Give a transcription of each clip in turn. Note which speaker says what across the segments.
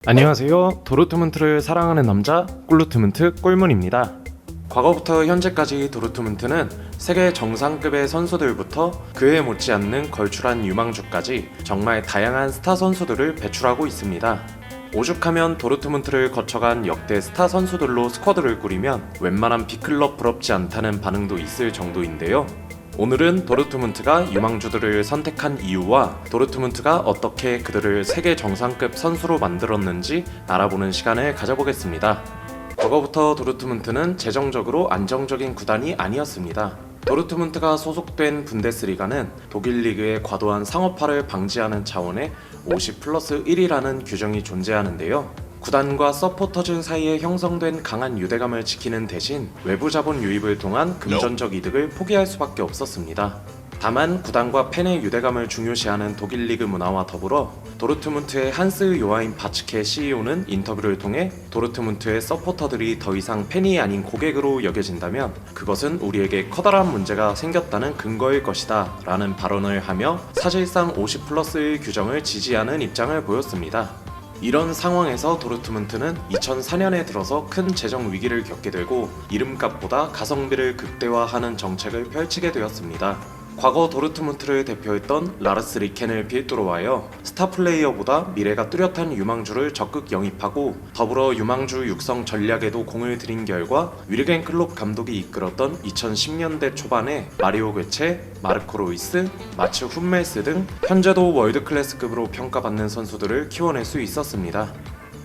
Speaker 1: 안녕하세요. 도르트문트를 사랑하는 남자 꿀루트문트 꿀문입니다. 과거부터 현재까지 도르트문트는 세계 정상급의 선수들부터 그에 못지않는 걸출한 유망주까지 정말 다양한 스타 선수들을 배출하고 있습니다. 오죽하면 도르트문트를 거쳐간 역대 스타 선수들로 스쿼드를 꾸리면 웬만한 빅클럽 부럽지 않다는 반응도 있을 정도인데요. 오늘은 도르트문트가 유망주들을 선택한 이유와 도르트문트가 어떻게 그들을 세계 정상급 선수로 만들었는지 알아보는 시간을 가져보겠습니다. 과거부터 도르트문트는 재정적으로 안정적인 구단이 아니었습니다. 도르트문트가 소속된 분데스리가는 독일 리그의 과도한 상업화를 방지하는 차원의 50+1이라는 규정이 존재하는데요. 구단과 서포터즈 사이에 형성된 강한 유대감을 지키는 대신 외부 자본 유입을 통한 금전적 이득을 포기할 수밖에 없었습니다. 다만 구단과 팬의 유대감을 중요시하는 독일 리그 문화와 더불어 도르트문트의 한스 요하임 바츠케 CEO는 인터뷰를 통해 도르트문트의 서포터들이 더 이상 팬이 아닌 고객으로 여겨진다면 그것은 우리에게 커다란 문제가 생겼다는 근거일 것이다 라는 발언을 하며 사실상 50+1 규정을 지지하는 입장을 보였습니다. 이런 상황에서 도르트문트는 2004년에 들어서 큰 재정 위기를 겪게 되고 이름값보다 가성비를 극대화하는 정책을 펼치게 되었습니다. 과거 도르트문트를 대표했던 라르스 리켄을 필두로 하여 스타 플레이어보다 미래가 뚜렷한 유망주를 적극 영입하고 더불어 유망주 육성 전략에도 공을 들인 결과 위르겐 클롭 감독이 이끌었던 2010년대 초반에 마리오 괴체, 마르코 로이스, 마츠 훈멜스 등 현재도 월드클래스급으로 평가받는 선수들을 키워낼 수 있었습니다.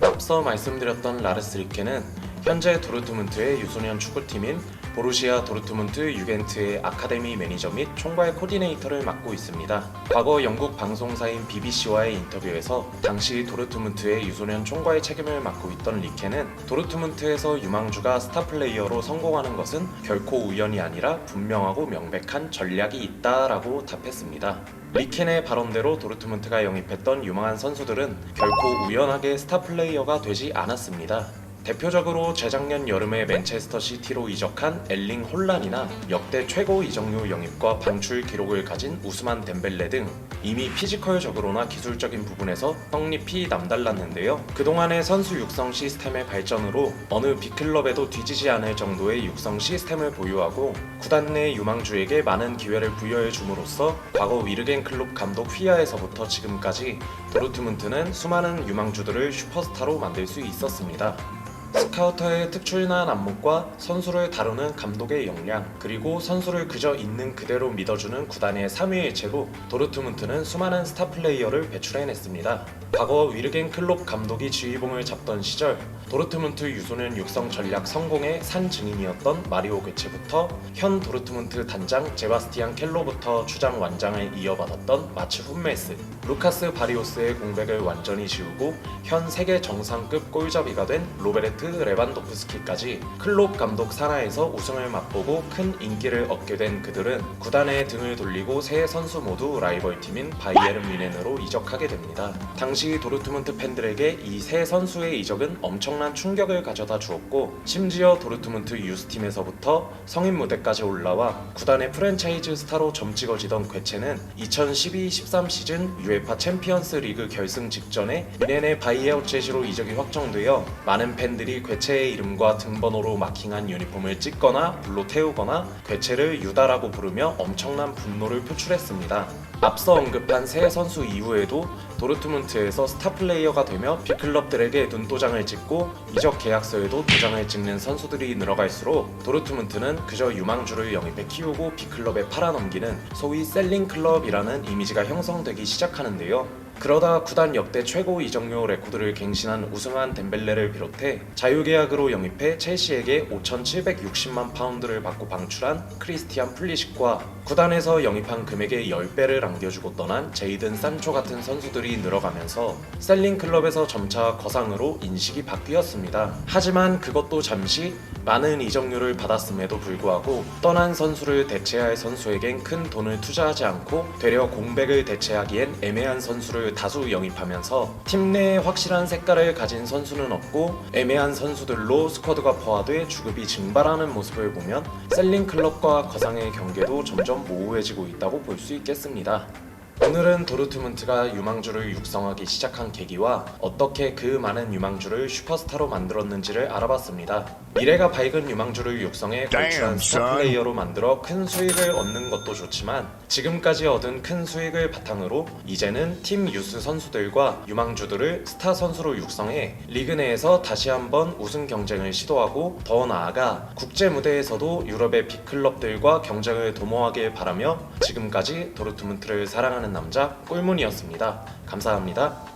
Speaker 1: 앞서 말씀드렸던 라르스 리켄은 현재 도르트문트의 유소년 축구팀인 보루시아 도르트문트 유겐트의 아카데미 매니저 및 총괄 코디네이터를 맡고 있습니다. 과거 영국 방송사인 BBC와의 인터뷰에서 당시 도르트문트의 유소년 총괄 책임을 맡고 있던 리켄은 도르트문트에서 유망주가 스타 플레이어로 성공하는 것은 결코 우연이 아니라 분명하고 명백한 전략이 있다라고 답했습니다. 리켄의 발언대로 도르트문트가 영입했던 유망한 선수들은 결코 우연하게 스타 플레이어가 되지 않았습니다. 대표적으로 재작년 여름에 맨체스터 시티로 이적한 엘링 홀란이나 역대 최고 이적료 영입과 방출 기록을 가진 우스만 덴벨레 등 이미 피지컬적으로나 기술적인 부분에서 떡잎이 남달랐는데요. 그동안의 선수 육성 시스템의 발전으로 어느 빅클럽에도 뒤지지 않을 정도의 육성 시스템을 보유하고 구단 내 유망주에게 많은 기회를 부여해 줌으로써 과거 위르겐 클롭 감독 휘하에서부터 지금까지 도르트문트는 수많은 유망주들을 슈퍼스타로 만들 수 있었습니다. 스카우터의 특출난 안목과 선수를 다루는 감독의 역량, 그리고 선수를 그저 있는 그대로 믿어주는 구단의 삼위일체로 도르트문트는 수많은 스타 플레이어를 배출해냈습니다. 과거 위르겐 클롭 감독이 지휘봉을 잡던 시절 도르트문트 유소년 육성 전략 성공의 산 증인이었던 마리오 괴체부터 현 도르트문트 단장 제바스티안 켈로부터 주장 완장을 이어받았던 마츠 훈멜스, 루카스 바리오스의 공백을 완전히 지우고 현 세계 정상급 골잡이가 된 로베르트 레반도프스키까지 클롭 감독 산하에서 우승을 맛보고 큰 인기를 얻게 된 그들은 구단에 등을 돌리고 새 선수 모두 라이벌팀인 바이에른 뮌헨으로 이적하게 됩니다. 당시 도르트문트 팬들에게 이 새 선수의 이적은 엄청난 충격을 가져다 주었고 심지어 도르트문트 유스팀에서부터 성인 무대까지 올라와 구단의 프랜차이즈 스타로 점찍어지던 괴체는 2012-13 시즌 UEFA 챔피언스 리그 결승 직전에 뮌헨의 바이에르제시로 이적이 확정되어 많은 팬들이 괴체의 이름과 등번호로 마킹한 유니폼을 찢거나 불로 태우거나 괴체를 유다라고 부르며 엄청난 분노를 표출했습니다. 앞서 언급한 새 선수 이후에도 도르트문트에서 스타 플레이어가 되며 빅클럽들에게 눈도장을 찍고 이적 계약서에도 도장을 찍는 선수들이 늘어갈수록 도르트문트는 그저 유망주를 영입해 키우고 빅클럽에 팔아넘기는 소위 셀링 클럽이라는 이미지가 형성되기 시작하는데요. 그러다 구단 역대 최고 이적료 레코드를 갱신한 우승한 덴벨레를 비롯해 자유계약으로 영입해 첼시에게 5,760만 파운드를 받고 방출한 크리스티안 플리식과 구단에서 영입한 금액의 10배를 안겨주고 떠난 제이든 산초 같은 선수들이 늘어가면서 셀링 클럽에서 점차 거상으로 인식이 바뀌었습니다. 하지만 그것도 잠시 많은 이적료를 받았음에도 불구하고 떠난 선수를 대체할 선수에겐 큰 돈을 투자하지 않고 되려 공백을 대체하기엔 애매한 선수를 다수 영입하면서 팀 내에 확실한 색깔을 가진 선수는 없고 애매한 선수들로 스쿼드가 포화돼 주급이 증발하는 모습을 보면 셀링 클럽과 거상의 경계도 점점 모호해지고 있다고 볼 수 있겠습니다. 오늘은 도르트문트가 유망주를 육성하기 시작한 계기와 어떻게 그 많은 유망주를 슈퍼스타로 만들었는지를 알아봤습니다. 미래가 밝은 유망주를 육성해 걸출한 스타 플레이어로 만들어 큰 수익을 얻는 것도 좋지만 지금까지 얻은 큰 수익을 바탕으로 이제는 팀 유스 선수들과 유망주들을 스타 선수로 육성해 리그 내에서 다시 한번 우승 경쟁을 시도하고 더 나아가 국제 무대에서도 유럽의 빅클럽들과 경쟁을 도모하길 바라며 지금까지 도르트문트를 사랑하는 남자 꿀문이었습니다. 감사합니다.